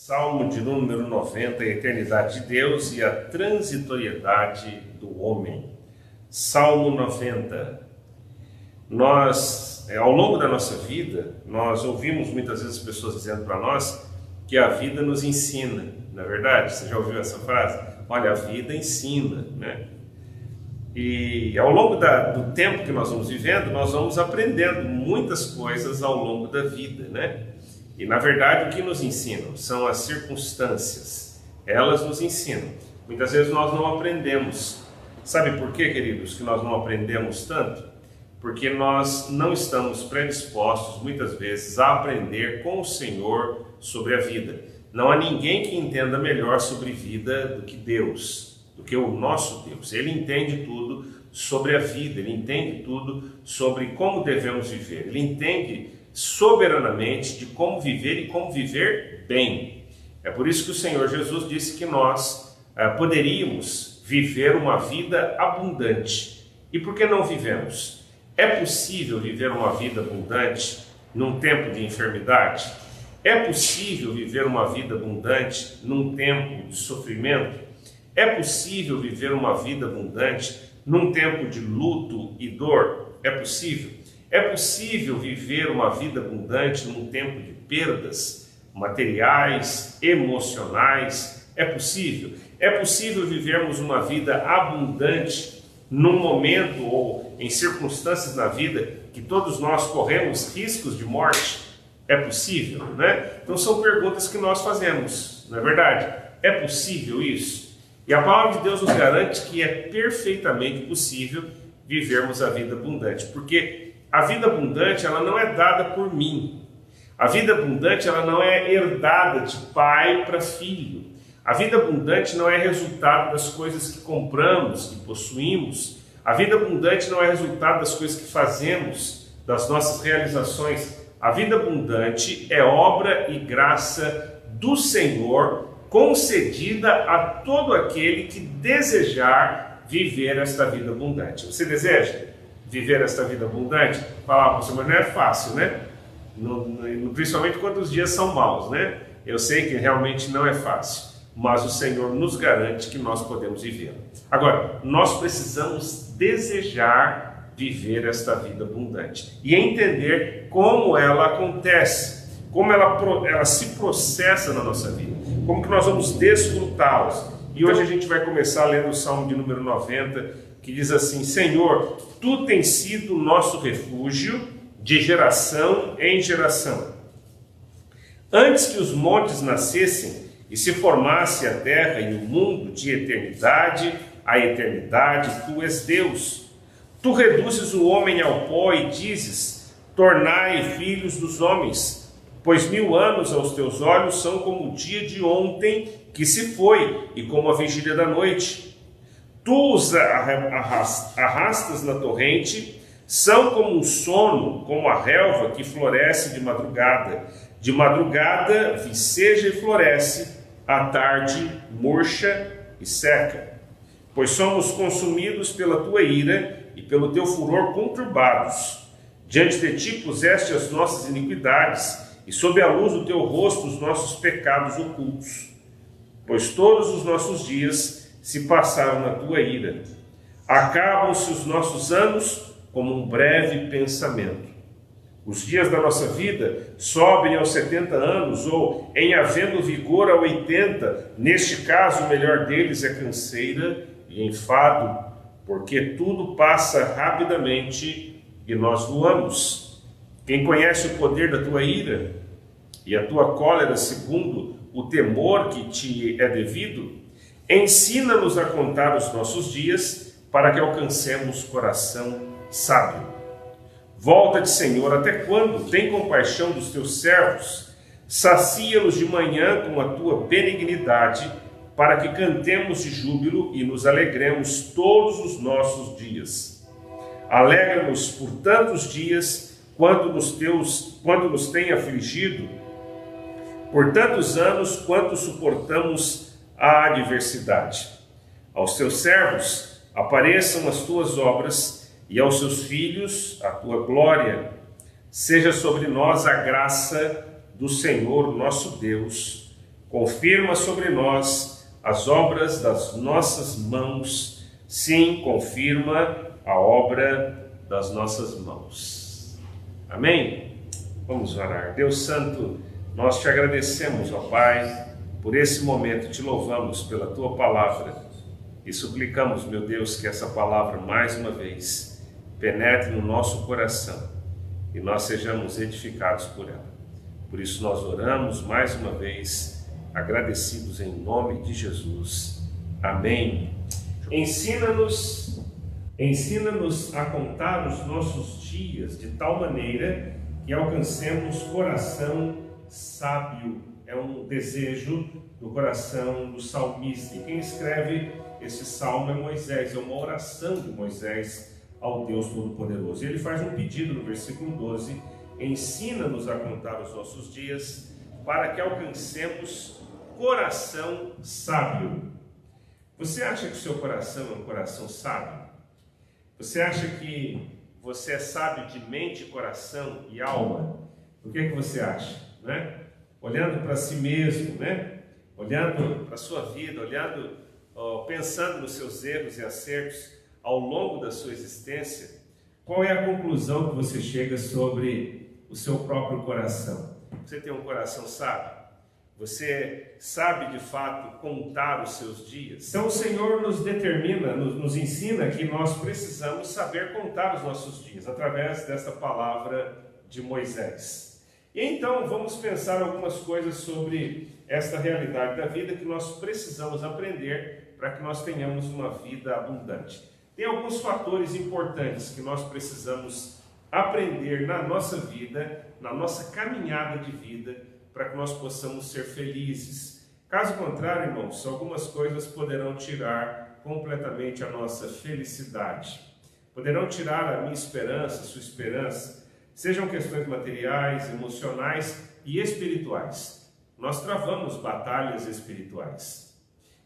Salmo de número 90, a eternidade de Deus e a transitoriedade do homem. Salmo 90. Ao longo da nossa vida, nós ouvimos muitas vezes pessoas dizendo para nós que a vida nos ensina. Não é verdade? Você já ouviu essa frase? Olha, a vida ensina, né? E ao longo do tempo que nós vamos vivendo, nós vamos aprendendo muitas coisas ao longo da vida, né? E na verdade o que nos ensinam são as circunstâncias, elas nos ensinam. Muitas vezes nós não aprendemos. Sabe por quê, queridos, que nós não aprendemos tanto? Porque nós não estamos predispostos muitas vezes a aprender com o Senhor sobre a vida. Não há ninguém que entenda melhor sobre vida do que Deus, do que o nosso Deus. Ele entende tudo sobre a vida, ele entende tudo sobre como devemos viver, ele entende soberanamente de como viver e como viver bem. É por isso que o Senhor Jesus disse que nós poderíamos viver uma vida abundante. E por que não vivemos? É possível viver uma vida abundante num tempo de enfermidade? É possível viver uma vida abundante num tempo de sofrimento? É possível viver uma vida abundante num tempo de luto e dor? É possível? É possível viver uma vida abundante num tempo de perdas materiais, emocionais? É possível? É possível vivermos uma vida abundante num momento ou em circunstâncias na vida que todos nós corremos riscos de morte? É possível, né? Então são perguntas que nós fazemos, não é verdade? É possível isso? E a palavra de Deus nos garante que é perfeitamente possível vivermos a vida abundante, porque a vida abundante ela não é dada por mim. A vida abundante ela não é herdada de pai para filho. A vida abundante não é resultado das coisas que compramos, que possuímos. A vida abundante não é resultado das coisas que fazemos, das nossas realizações. A vida abundante é obra e graça do Senhor, concedida a todo aquele que desejar viver esta vida abundante. Você deseja viver esta vida abundante? Falar, mas não é fácil, né? Principalmente quando os dias são maus, né? Eu sei que realmente não é fácil, mas o Senhor nos garante que nós podemos viver. Agora, nós precisamos desejar viver esta vida abundante e entender como ela acontece, como ela se processa na nossa vida, como que nós vamos desfrutá-los. E hoje a gente vai começar lendo o Salmo de número 90, que diz assim: Senhor, Tu tens sido o nosso refúgio de geração em geração. Antes que os montes nascessem e se formasse a terra e o mundo, de eternidade a eternidade, Tu és Deus. Tu reduzes o homem ao pó e dizes: tornai filhos dos homens, pois 1000 anos aos teus olhos são como o dia de ontem que se foi, e como a vigília da noite. Tu os arrastas na torrente, são como um sono, como a relva que floresce de madrugada. De madrugada viceja e floresce, à tarde murcha e seca. Pois somos consumidos pela tua ira e pelo teu furor conturbados. Diante de ti puseste as nossas iniquidades, e sob a luz do teu rosto os nossos pecados ocultos. Pois todos os nossos dias se passaram na tua ira. Acabam-se os nossos anos como um breve pensamento. Os dias da nossa vida sobem aos 70 anos, ou em havendo vigor a 80. Neste caso, o melhor deles é canseira e enfado, porque tudo passa rapidamente e nós voamos. Quem conhece o poder da tua ira e a tua cólera segundo o temor que te é devido, ensina-nos a contar os nossos dias para que alcancemos coração sábio. Volta-te, Senhor, até quando? Tem compaixão dos teus servos. Sacia-nos de manhã com a tua benignidade, para que cantemos de júbilo e nos alegremos todos os nossos dias. Alegra-nos por tantos dias quanto nos tem afligido, por tantos anos quanto suportamos a adversidade. Aos teus servos apareçam as tuas obras, e aos seus filhos a tua glória. Seja sobre nós a graça do Senhor nosso Deus, Confirma sobre nós as obras das nossas mãos. Sim, confirma a obra das nossas mãos. Amém? Vamos orar. Deus Santo, nós te agradecemos, ó Pai, por esse momento. Te louvamos pela tua palavra e suplicamos, meu Deus, que essa palavra mais uma vez penetre no nosso coração e nós sejamos edificados por ela. Por isso nós oramos mais uma vez, agradecidos em nome de Jesus. Amém. Ensina-nos a contar os nossos dias de tal maneira que alcancemos coração sábio. É um desejo do coração do salmista. E quem escreve esse salmo é Moisés, é uma oração de Moisés ao Deus Todo-Poderoso. Ele faz um pedido no versículo 12: ensina-nos a contar os nossos dias para que alcancemos coração sábio. Você acha que o seu coração é um coração sábio? Você acha que você é sábio de mente, coração e alma? O que é que você acha, né? Olhando para si mesmo, né? Olhando para a sua vida, pensando nos seus erros e acertos ao longo da sua existência, qual é a conclusão que você chega sobre o seu próprio coração? Você tem um coração sábio? Você sabe de fato contar os seus dias? Então o Senhor nos determina, nos ensina que nós precisamos saber contar os nossos dias através dessa palavra de Moisés. E então vamos pensar algumas coisas sobre esta realidade da vida que nós precisamos aprender para que nós tenhamos uma vida abundante. Tem alguns fatores importantes que nós precisamos aprender na nossa vida, na nossa caminhada de vida, para que nós possamos ser felizes. Caso contrário, irmãos, algumas coisas poderão tirar completamente a nossa felicidade. Poderão tirar a minha esperança, a sua esperança, sejam questões materiais, emocionais e espirituais. Nós travamos batalhas espirituais.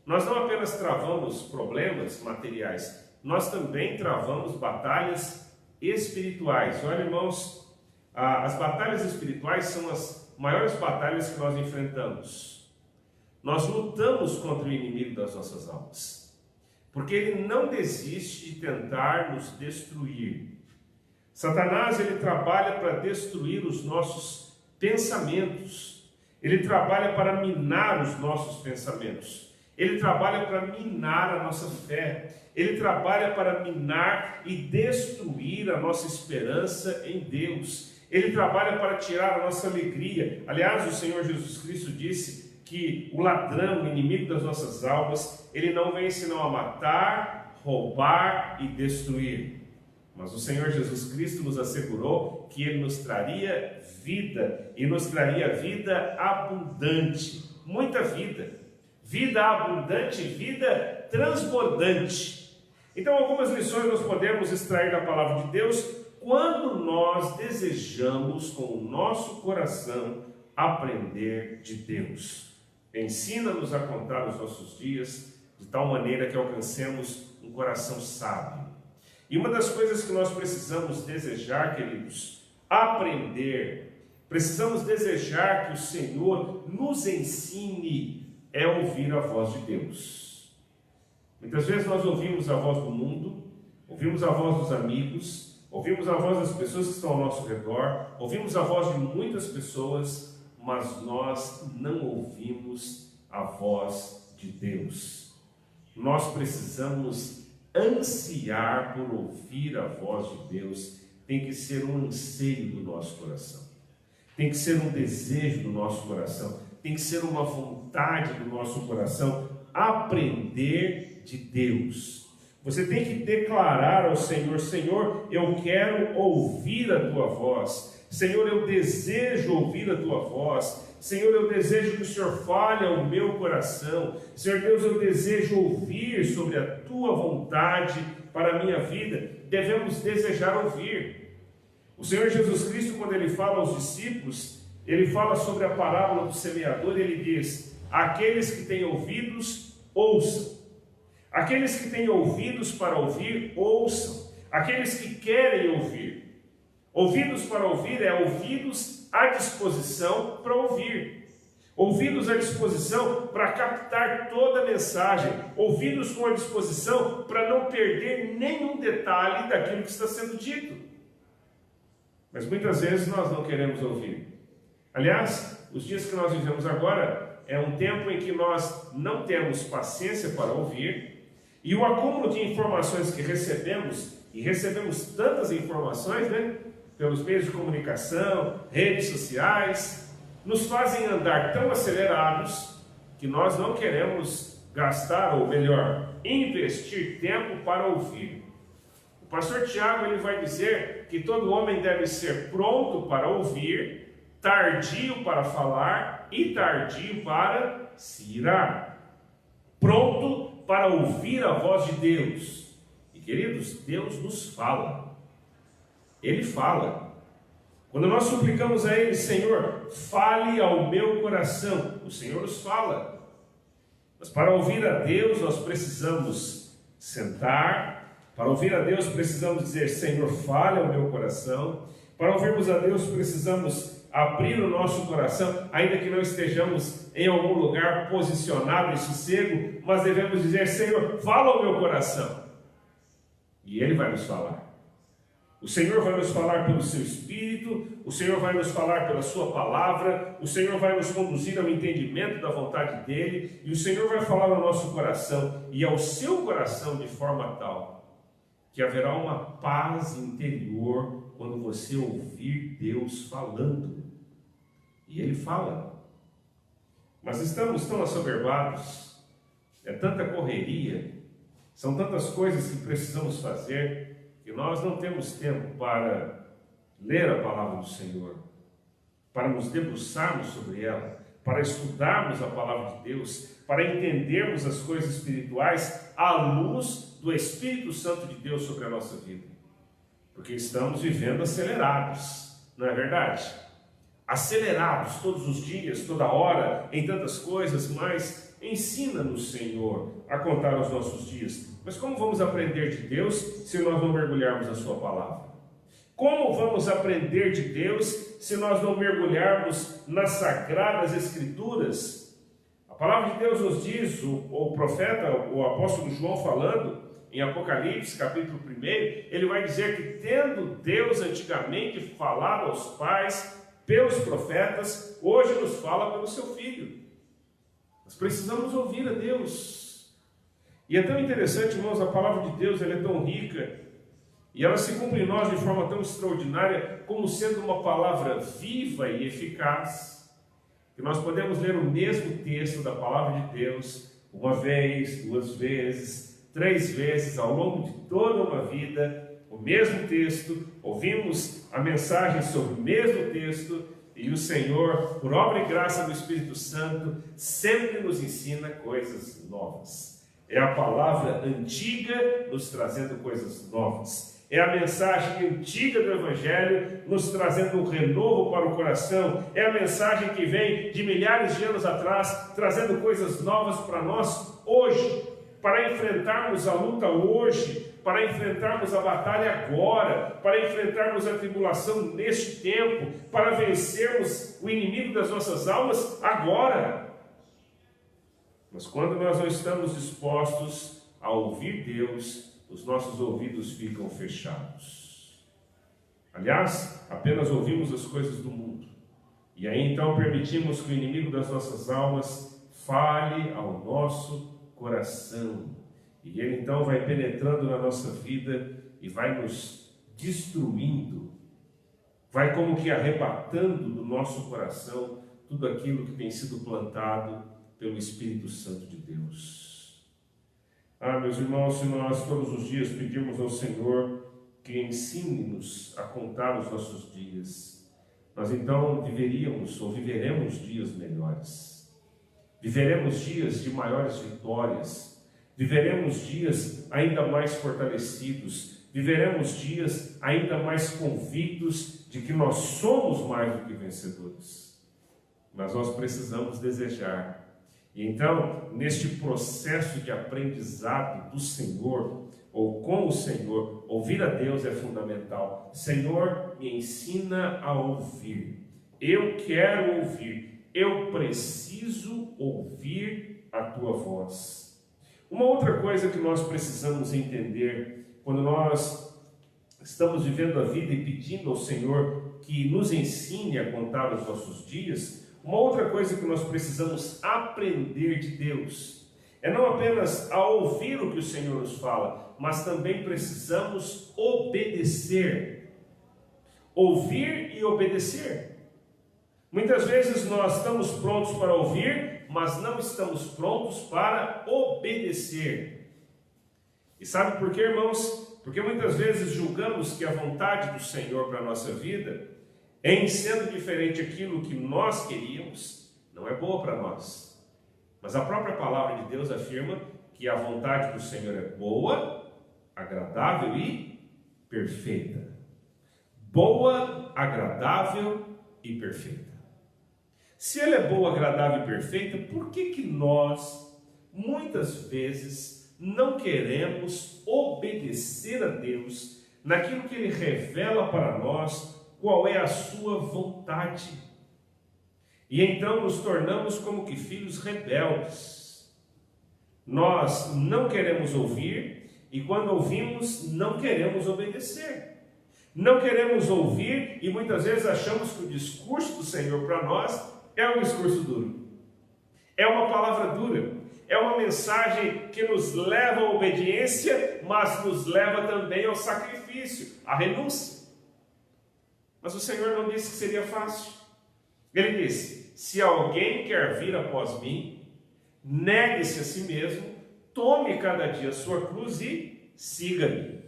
Nós não apenas travamos problemas materiais, nós também travamos batalhas espirituais. Olha, irmãos, as batalhas espirituais são as maiores batalhas que nós enfrentamos. Nós lutamos contra o inimigo das nossas almas, porque ele não desiste de tentar nos destruir. Satanás, ele trabalha para destruir os nossos pensamentos, ele trabalha para minar os nossos pensamentos, ele trabalha para minar a nossa fé, ele trabalha para minar e destruir a nossa esperança em Deus. Ele trabalha para tirar a nossa alegria. Aliás, o Senhor Jesus Cristo disse que o ladrão, o inimigo das nossas almas, ele não vem senão a matar, roubar e destruir. Mas o Senhor Jesus Cristo nos assegurou que ele nos traria vida, e nos traria vida abundante, muita vida. Vida abundante, vida transbordante. Então, algumas lições nós podemos extrair da palavra de Deus quando nós desejamos com o nosso coração aprender de Deus. Ensina-nos a contar os nossos dias de tal maneira que alcancemos um coração sábio. E uma das coisas que nós precisamos desejar, queridos, aprender, precisamos desejar que o Senhor nos ensine é ouvir a voz de Deus. Muitas vezes nós ouvimos a voz do mundo, ouvimos a voz dos amigos, ouvimos a voz das pessoas que estão ao nosso redor, ouvimos a voz de muitas pessoas, mas nós não ouvimos a voz de Deus. Nós precisamos ansiar por ouvir a voz de Deus. Tem que ser um anseio do nosso coração, tem que ser um desejo do nosso coração, tem que ser uma vontade do nosso coração aprender de Deus. Você tem que declarar ao Senhor: Senhor, eu quero ouvir a Tua voz. Senhor, eu desejo ouvir a Tua voz. Senhor, eu desejo que o Senhor fale ao meu coração. Senhor Deus, eu desejo ouvir sobre a Tua vontade para a minha vida. Devemos desejar ouvir. O Senhor Jesus Cristo, quando Ele fala aos discípulos, Ele fala sobre a parábola do semeador e Ele diz: aqueles que têm ouvidos, ouçam. Aqueles que têm ouvidos para ouvir, ouçam. Aqueles que querem ouvir. Ouvidos para ouvir é ouvidos à disposição para ouvir. ouvidos à disposição para captar toda a mensagem, ouvidos com a disposição para não perder nenhum detalhe daquilo que está sendo dito. Mas muitas vezes nós não queremos ouvir. Aliás, os dias que nós vivemos agora é um tempo em que nós não temos paciência para ouvir, e o acúmulo de informações que recebemos, e recebemos tantas informações, pelos meios de comunicação, redes sociais, nos fazem andar tão acelerados que nós não queremos gastar, ou melhor, investir tempo para ouvir. O pastor Tiago ele vai dizer que todo homem deve ser pronto para ouvir, tardio para falar e tardio para se irar. Pronto para ouvir a voz de Deus. E queridos, Deus nos fala. Ele fala. Quando nós suplicamos a Ele, Senhor, fale ao meu coração, o Senhor nos fala. Mas para ouvir a Deus nós precisamos sentar. Para ouvir a Deus precisamos dizer, Senhor, fale ao meu coração. Para ouvirmos a Deus precisamos abrir o nosso coração, ainda que não estejamos em algum lugar posicionado em sossego, mas devemos dizer, Senhor, fala ao meu coração. E Ele vai nos falar. O Senhor vai nos falar pelo seu Espírito, o Senhor vai nos falar pela sua palavra, o Senhor vai nos conduzir ao entendimento da vontade dEle, e o Senhor vai falar ao nosso coração e ao seu coração de forma tal que haverá uma paz interior quando você ouvir Deus falando. E Ele fala. Mas estamos tão assoberbados, é tanta correria, são tantas coisas que precisamos fazer, que nós não temos tempo para ler a palavra do Senhor, para nos debruçarmos sobre ela, para estudarmos a palavra de Deus, para entendermos as coisas espirituais à luz do Espírito Santo de Deus sobre a nossa vida. Porque estamos vivendo acelerados, não é verdade? Acelerados todos os dias, toda hora, em tantas coisas, mas ensina-nos, Senhor, a contar os nossos dias. Mas como vamos aprender de Deus se nós não mergulharmos na sua palavra? Como vamos aprender de Deus se nós não mergulharmos nas sagradas Escrituras? A palavra de Deus nos diz, o profeta, o apóstolo João falando, em Apocalipse, capítulo 1, ele vai dizer que tendo Deus antigamente falado aos pais pelos profetas, hoje nos fala pelo seu Filho. Nós precisamos ouvir a Deus. E é tão interessante, irmãos, a palavra de Deus ela é tão rica, e ela se cumpre em nós de forma tão extraordinária, como sendo uma palavra viva e eficaz, que nós podemos ler o mesmo texto da palavra de Deus, uma vez, duas vezes, 3 vezes, ao longo de toda uma vida, o mesmo texto, ouvimos a mensagem sobre o mesmo texto, e o Senhor, por obra e graça do Espírito Santo, sempre nos ensina coisas novas. É a palavra antiga nos trazendo coisas novas. É a mensagem antiga do Evangelho nos trazendo um renovo para o coração. É a mensagem que vem de milhares de anos atrás, trazendo coisas novas para nós hoje, para enfrentarmos a luta hoje, para enfrentarmos a batalha agora, para enfrentarmos a tribulação neste tempo, para vencermos o inimigo das nossas almas agora. Mas quando nós não estamos dispostos a ouvir Deus, os nossos ouvidos ficam fechados. Aliás, apenas ouvimos as coisas do mundo. E aí então permitimos que o inimigo das nossas almas fale ao nosso coração. E ele então vai penetrando na nossa vida e vai nos destruindo. Vai como que arrebatando do nosso coração tudo aquilo que tem sido plantado pelo Espírito Santo de Deus. Meus irmãos, se nós todos os dias pedirmos ao Senhor que ensine-nos a contar os nossos dias, nós então viveríamos ou viveremos dias melhores. Viveremos dias de maiores vitórias. Viveremos dias ainda mais fortalecidos. Viveremos dias ainda mais convictos de que nós somos mais do que vencedores. Mas nós precisamos desejar. E então, neste processo de aprendizado do Senhor, ou com o Senhor, ouvir a Deus é fundamental. Senhor, me ensina a ouvir. Eu quero ouvir. eu preciso ouvir a tua voz. Uma outra coisa que nós precisamos entender quando nós estamos vivendo a vida e pedindo ao Senhor que nos ensine a contar os nossos dias, uma outra coisa que nós precisamos aprender de Deus é não apenas a ouvir o que o Senhor nos fala, mas também precisamos obedecer. Ouvir e obedecer. Muitas vezes nós estamos prontos para ouvir, mas não estamos prontos para obedecer. E sabe por quê, irmãos? Porque muitas vezes julgamos que a vontade do Senhor para a nossa vida, em sendo diferente aquilo que nós queríamos, não é boa para nós. Mas a própria palavra de Deus afirma que a vontade do Senhor é boa, agradável e perfeita. Boa, agradável e perfeita. Se ela é boa, agradável e perfeita, por que nós, muitas vezes, não queremos obedecer a Deus naquilo que Ele revela para nós qual é a sua vontade? E então nos tornamos como que filhos rebeldes. Nós não queremos ouvir e quando ouvimos, não queremos obedecer. Não queremos ouvir e muitas vezes achamos que o discurso do Senhor para nós é um discurso duro. É uma palavra dura. É uma mensagem que nos leva à obediência, mas nos leva também ao sacrifício, à renúncia. Mas o Senhor não disse que seria fácil. Ele disse: se alguém quer vir após mim, negue-se a si mesmo, tome cada dia a sua cruz e siga-me.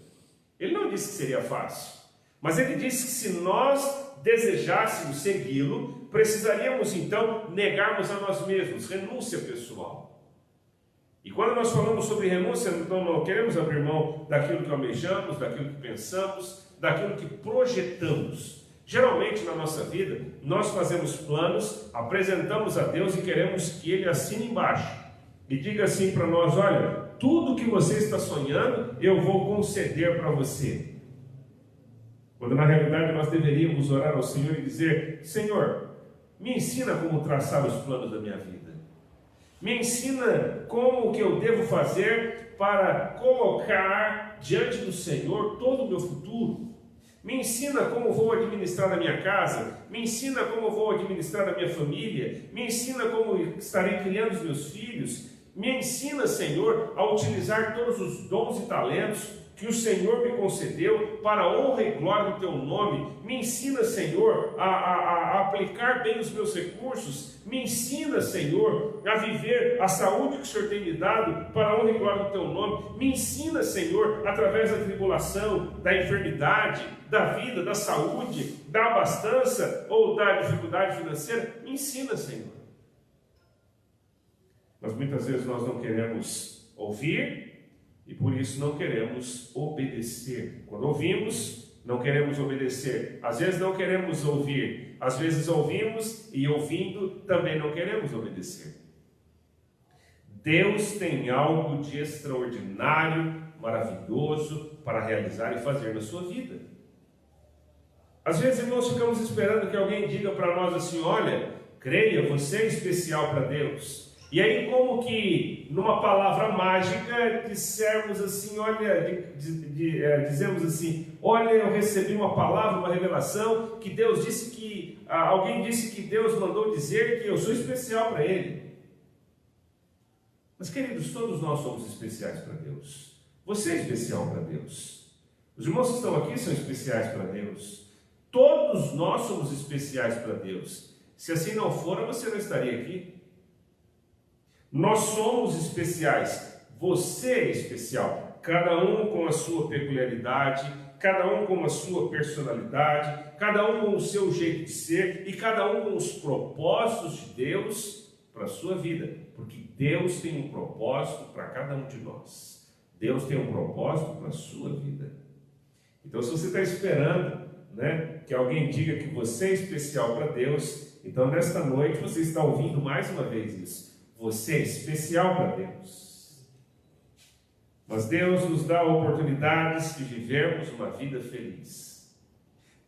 Ele não disse que seria fácil, mas ele disse que se nós desejássemos segui-lo, precisaríamos então negarmos a nós mesmos, renúncia pessoal. E quando nós falamos sobre renúncia, então não queremos abrir mão daquilo que almejamos, daquilo que pensamos, daquilo que projetamos. Geralmente na nossa vida, nós fazemos planos, apresentamos a Deus e queremos que Ele assine embaixo e diga assim para nós: olha, tudo que você está sonhando, eu vou conceder para você. Quando na realidade nós deveríamos orar ao Senhor e dizer: Senhor, me ensina como traçar os planos da minha vida. Me ensina como que eu devo fazer para colocar diante do Senhor todo o meu futuro. Me ensina como vou administrar a minha casa, me ensina como vou administrar a minha família, me ensina como estarei criando os meus filhos, me ensina, Senhor, a utilizar todos os dons e talentos que o Senhor me concedeu para a honra e glória do Teu nome. Me ensina, Senhor, a aplicar bem os meus recursos. Me ensina, Senhor, a viver a saúde que o Senhor tem me dado para a honra e glória do Teu nome. Me ensina, Senhor, através da tribulação, da enfermidade, da vida, da saúde, da abastança ou da dificuldade financeira. Me ensina, Senhor. Mas muitas vezes nós não queremos ouvir e por isso não queremos obedecer. Quando ouvimos, não queremos obedecer. Às vezes não queremos ouvir, às vezes ouvimos e ouvindo também não queremos obedecer. Deus tem algo de extraordinário, maravilhoso para realizar e fazer na sua vida. Às vezes, irmãos, ficamos esperando que alguém diga para nós assim: olha, creia, você é especial para Deus. E aí, como que numa palavra mágica dissermos assim, olha, dizemos assim: olha, eu recebi uma palavra, uma revelação, que Deus disse que, alguém disse que Deus mandou dizer que eu sou especial para Ele. Mas queridos, todos nós somos especiais para Deus. Você é especial para Deus. Os irmãos que estão aqui são especiais para Deus. Todos nós somos especiais para Deus. Se assim não for, você não estaria aqui. Nós somos especiais, você é especial, cada um com a sua peculiaridade, cada um com a sua personalidade, cada um com o seu jeito de ser e cada um com os propósitos de Deus para a sua vida, porque Deus tem um propósito para cada um de nós. Deus tem um propósito para a sua vida. Então, se você está esperando, que alguém diga que você é especial para Deus, então nesta noite você está ouvindo mais uma vez isso. Você é especial para Deus. Mas Deus nos dá oportunidades de vivermos uma vida feliz.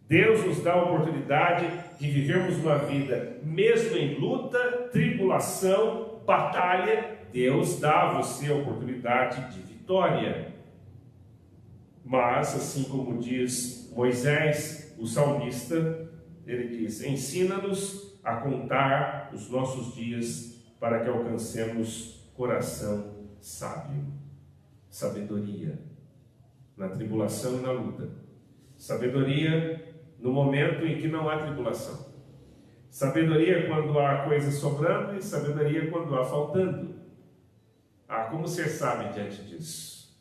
Deus nos dá a oportunidade de vivermos uma vida, mesmo em luta, tribulação, batalha, Deus dá a você a oportunidade de vitória. Mas, assim como diz Moisés, o salmista, ele diz: ensina-nos a contar os nossos dias para que alcancemos coração sábio. Sabedoria na tribulação e na luta. Sabedoria no momento em que não há tribulação. Sabedoria quando há coisa sobrando e sabedoria quando há faltando. Como ser sábio diante disso?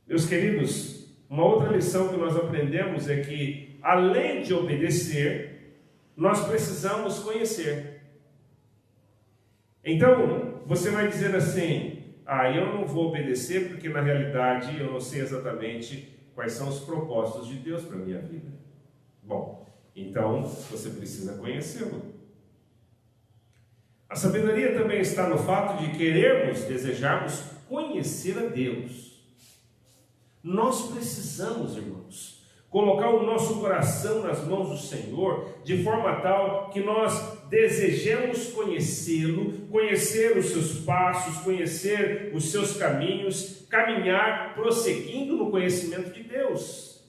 Meus queridos, uma outra lição que nós aprendemos é que, além de obedecer, nós precisamos conhecer. Então, você vai dizer assim: eu não vou obedecer porque na realidade eu não sei exatamente quais são os propósitos de Deus para a minha vida. Bom, então você precisa conhecê-lo. A sabedoria também está no fato de querermos, desejarmos conhecer a Deus. Nós precisamos, irmãos, colocar o nosso coração nas mãos do Senhor, de forma tal que nós desejemos conhecê-lo, conhecer os seus passos, conhecer os seus caminhos, caminhar prosseguindo no conhecimento de Deus.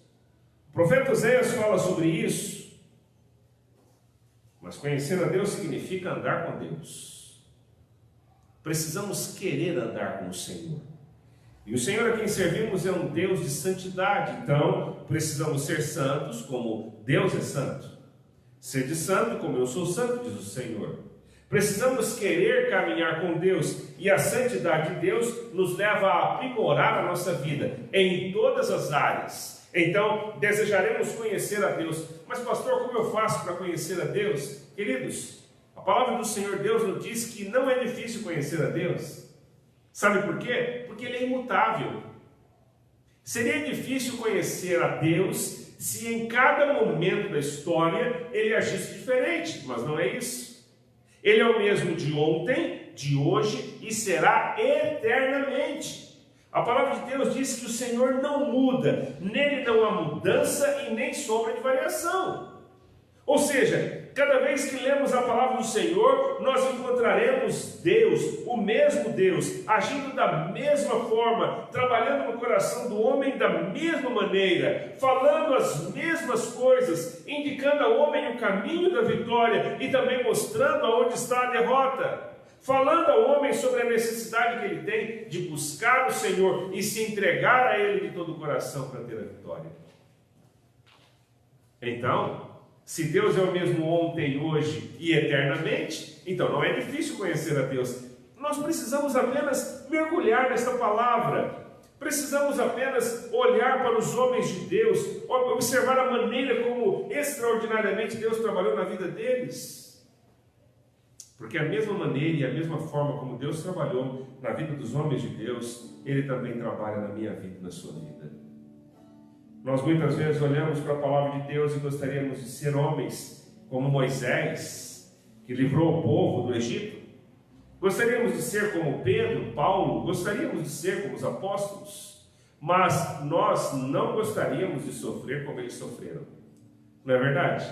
O profeta Oséias fala sobre isso. Mas conhecer a Deus significa andar com Deus. Precisamos querer andar com o Senhor. E o Senhor a quem servimos é um Deus de santidade. Então, precisamos ser santos como Deus é santo. Sede santo como eu sou santo, diz o Senhor. Precisamos querer caminhar com Deus. E a santidade de Deus nos leva a aprimorar a nossa vida em todas as áreas. Então, desejaremos conhecer a Deus. Mas, pastor, como eu faço para conhecer a Deus? Queridos, a palavra do Senhor Deus nos diz que não é difícil conhecer a Deus. Sabe por quê? Porque Ele é imutável. Seria difícil conhecer a Deus se em cada momento da história Ele agisse diferente, mas não é isso. Ele é o mesmo de ontem, de hoje e será eternamente. A palavra de Deus diz que o Senhor não muda, nele não há mudança e nem sombra de variação. Ou seja, cada vez que lemos a palavra do Senhor, nós encontraremos Deus, o mesmo Deus, agindo da mesma forma, trabalhando no coração do homem da mesma maneira, falando as mesmas coisas, indicando ao homem o caminho da vitória e também mostrando aonde está a derrota. Falando ao homem sobre a necessidade que ele tem de buscar o Senhor e se entregar a Ele de todo o coração para ter a vitória. Então, se Deus é o mesmo ontem, hoje e eternamente, então não é difícil conhecer a Deus. Nós precisamos apenas mergulhar nesta palavra. Precisamos apenas olhar para os homens de Deus, observar a maneira como extraordinariamente Deus trabalhou na vida deles. Porque a mesma maneira e a mesma forma como Deus trabalhou na vida dos homens de Deus, Ele também trabalha na minha vida e na sua vida. Nós muitas vezes olhamos para a palavra de Deus e gostaríamos de ser homens como Moisés, que livrou o povo do Egito. Gostaríamos de ser como Pedro, Paulo, gostaríamos de ser como os apóstolos. Mas nós não gostaríamos de sofrer como eles sofreram. Não é verdade?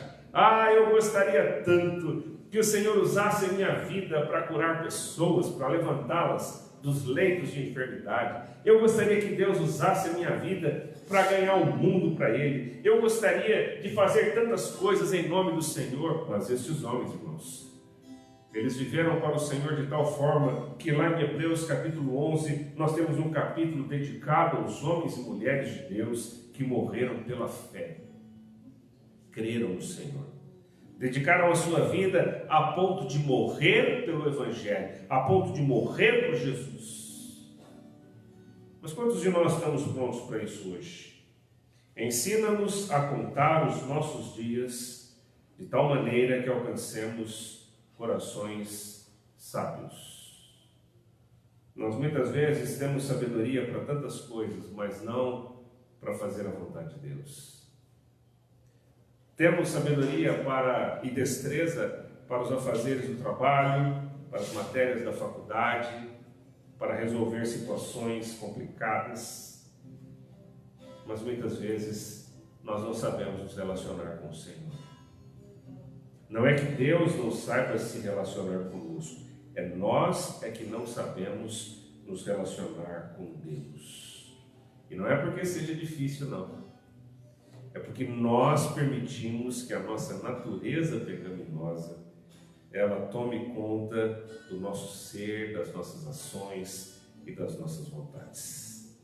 Eu gostaria tanto que o Senhor usasse a minha vida para curar pessoas, para levantá-las dos leitos de enfermidade. Eu gostaria que Deus usasse a minha vida para ganhar o mundo para Ele. Eu gostaria de fazer tantas coisas em nome do Senhor. Mas estes homens, irmãos, eles viveram para o Senhor de tal forma que lá em Hebreus capítulo 11, nós temos um capítulo dedicado aos homens e mulheres de Deus que morreram pela fé. Creram no Senhor. Dedicaram a sua vida a ponto de morrer pelo Evangelho, a ponto de morrer por Jesus. Mas quantos de nós estamos prontos para isso hoje? Ensina-nos a contar os nossos dias de tal maneira que alcancemos corações sábios. Nós muitas vezes temos sabedoria para tantas coisas, mas não para fazer a vontade de Deus. Temos sabedoria e destreza para os afazeres do trabalho, para as matérias da faculdade, para resolver situações complicadas, mas muitas vezes nós não sabemos nos relacionar com o Senhor. Não é que Deus não saiba se relacionar conosco, é nós que não sabemos nos relacionar com Deus. E não é porque seja difícil, não. É porque nós permitimos que a nossa natureza pecaminosa ela tome conta do nosso ser, das nossas ações e das nossas vontades.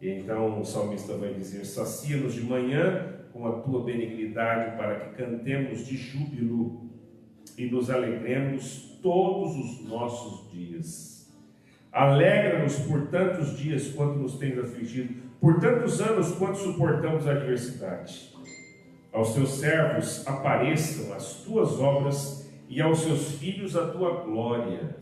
E então o salmista vai dizer: sacia-nos de manhã com a tua benignidade, para que cantemos de júbilo e nos alegremos todos os nossos dias. Alegra-nos por tantos dias quanto nos tens afligido, por tantos anos quanto suportamos a adversidade. Aos teus servos apareçam as tuas obras e aos seus filhos a tua glória.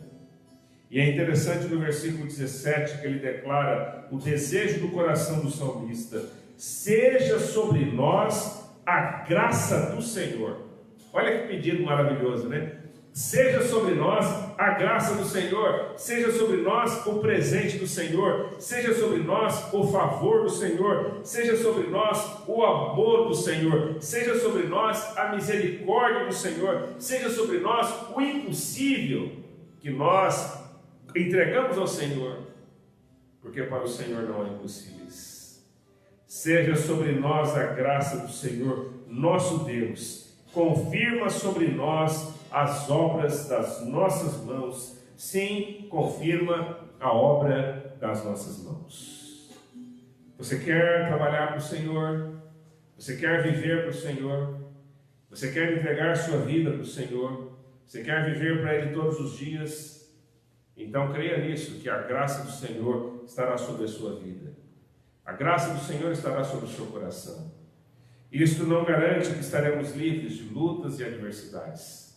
E é interessante no versículo 17 que ele declara o desejo do coração do salmista: seja sobre nós a graça do Senhor. Olha que pedido maravilhoso, né? Seja sobre nós a graça do Senhor, seja sobre nós o presente do Senhor, seja sobre nós o favor do Senhor, seja sobre nós o amor do Senhor, seja sobre nós a misericórdia do Senhor, seja sobre nós o impossível que nós entregamos ao Senhor, porque para o Senhor não há impossíveis. Seja sobre nós a graça do Senhor, nosso Deus, confirma sobre nós as obras das nossas mãos. Sim, confirma a obra das nossas mãos. Você quer trabalhar para o Senhor? Você quer viver para o Senhor? Você quer entregar sua vida para o Senhor? Você quer viver para Ele todos os dias? Então creia nisso, que a graça do Senhor estará sobre a sua vida. A graça do Senhor estará sobre o seu coração. Isto não garante que estaremos livres de lutas e adversidades.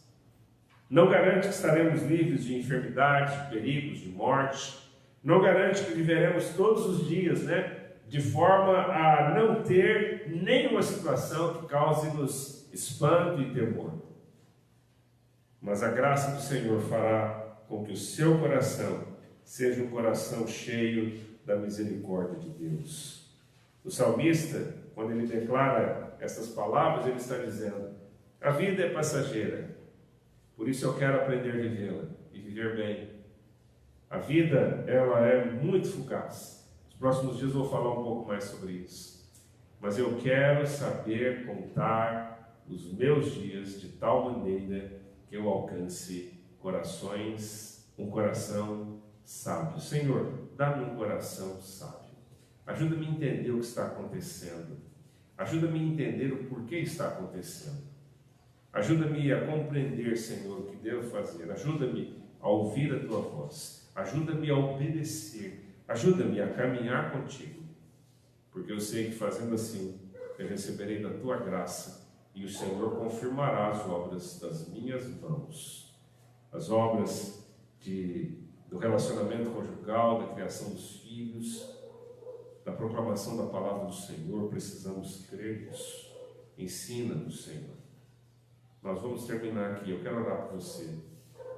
Não garante que estaremos livres de enfermidade, de perigos, de morte. Não garante que viveremos todos os dias, de forma a não ter nenhuma situação que cause-nos espanto e temor. Mas a graça do Senhor fará com que o seu coração seja um coração cheio da misericórdia de Deus. O salmista, quando ele declara essas palavras, ele está dizendo: a vida é passageira, por isso eu quero aprender a vivê-la e viver bem. A vida, ela é muito fugaz. Nos próximos dias eu vou falar um pouco mais sobre isso. Mas eu quero saber contar os meus dias de tal maneira que eu alcance um coração sábio. Senhor, dá-me um coração sábio. Ajuda-me a entender o que está acontecendo. Ajuda-me a entender o porquê está acontecendo. Ajuda-me a compreender, Senhor, o que devo fazer. Ajuda-me a ouvir a Tua voz. Ajuda-me a obedecer. Ajuda-me a caminhar contigo. Porque eu sei que fazendo assim, eu receberei da Tua graça e o Senhor confirmará as obras das minhas mãos. As obras do relacionamento conjugal, da criação dos filhos, da proclamação da palavra do Senhor. Precisamos crer nisso. Ensina-nos, Senhor. Nós vamos terminar aqui. Eu quero orar por você.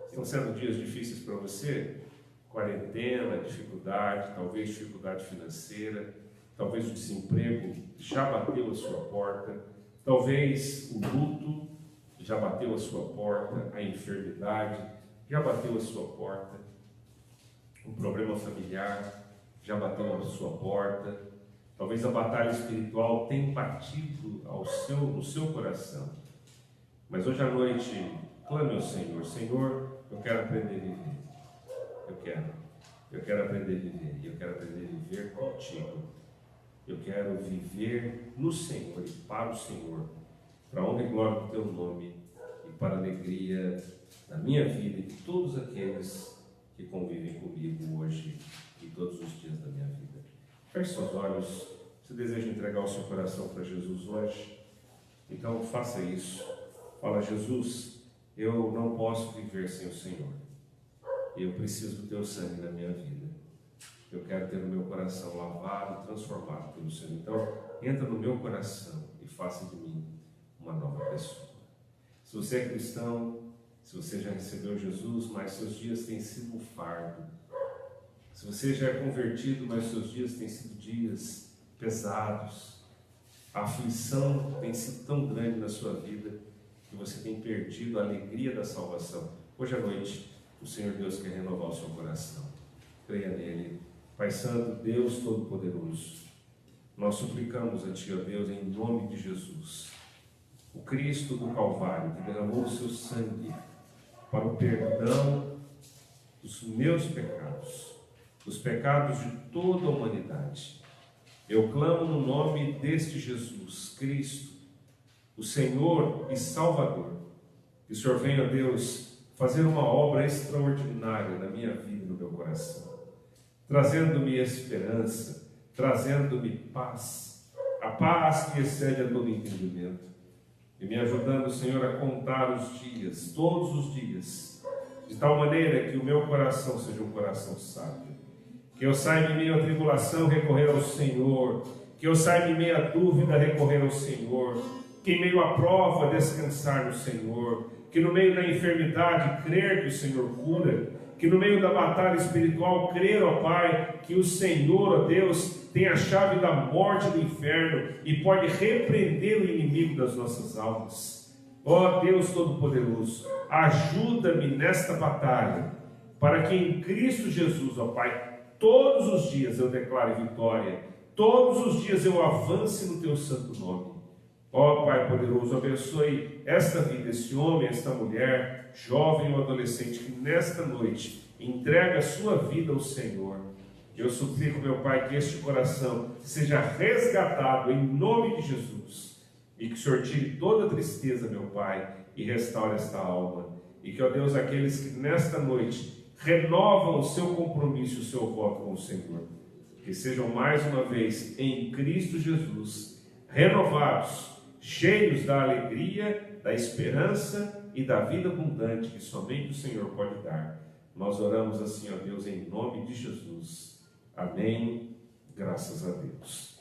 Estão sendo dias difíceis para você? Quarentena, dificuldade, talvez dificuldade financeira, talvez o desemprego já bateu a sua porta, talvez o luto já bateu a sua porta, a enfermidade já bateu a sua porta, um problema familiar já bateu a sua porta, talvez a batalha espiritual tenha batido no seu coração. Mas hoje à noite, clame ao Senhor: Senhor, eu quero aprender a viver. Eu quero aprender a viver. E eu quero aprender a viver contigo. Eu quero viver no Senhor e para o Senhor, para a honra e glória do teu nome e para a alegria da minha vida e de todos aqueles que convivem comigo hoje e todos os dias da minha vida. Feche seus olhos. Você deseja entregar o seu coração para Jesus hoje? Então faça isso. Fala: Jesus, eu não posso viver sem o Senhor. Eu preciso do teu sangue na minha vida. Eu quero ter o meu coração lavado e transformado pelo Senhor. Então, entra no meu coração e faça de mim uma nova pessoa. Se você é cristão, se você já recebeu Jesus, mas seus dias têm sido um fardo. Se você já é convertido, mas seus dias têm sido dias pesados. A aflição tem sido tão grande na sua vida que você tem perdido a alegria da salvação. Hoje à noite, o Senhor Deus quer renovar o seu coração. Creia nele. Pai Santo, Deus Todo-Poderoso, nós suplicamos a Ti, ó Deus, em nome de Jesus, o Cristo do Calvário, que derramou o seu sangue para o perdão dos meus pecados, dos pecados de toda a humanidade. Eu clamo no nome deste Jesus Cristo, o Senhor e Salvador, que o Senhor venha, Deus, fazer uma obra extraordinária na minha vida e no meu coração, trazendo-me esperança, trazendo-me paz, a paz que excede a todo entendimento, e me ajudando, Senhor, a contar os dias, todos os dias, de tal maneira que o meu coração seja um coração sábio, que eu saiba em meio à tribulação recorrer ao Senhor, que eu saiba em meio à dúvida recorrer ao Senhor, que em meio à prova descansar no Senhor, que no meio da enfermidade crer que o Senhor cura, que no meio da batalha espiritual crer, ó Pai, que o Senhor, ó Deus, tem a chave da morte do inferno e pode repreender o inimigo das nossas almas. Ó Deus Todo-Poderoso, ajuda-me nesta batalha, para que em Cristo Jesus, ó Pai, todos os dias eu declare vitória, todos os dias eu avance no Teu santo nome. Ó Pai poderoso, abençoe esta vida, este homem, esta mulher, jovem ou adolescente, que nesta noite entrega a sua vida ao Senhor. Eu suplico, meu Pai, que este coração seja resgatado em nome de Jesus, e que o Senhor tire toda a tristeza, meu Pai, e restaure esta alma. E que, ó Deus, aqueles que nesta noite renovam o seu compromisso, o seu voto com o Senhor, que sejam mais uma vez em Cristo Jesus renovados, cheios da alegria, da esperança e da vida abundante que somente o Senhor pode dar. Nós oramos assim, ó Deus, em nome de Jesus. Amém. Graças a Deus.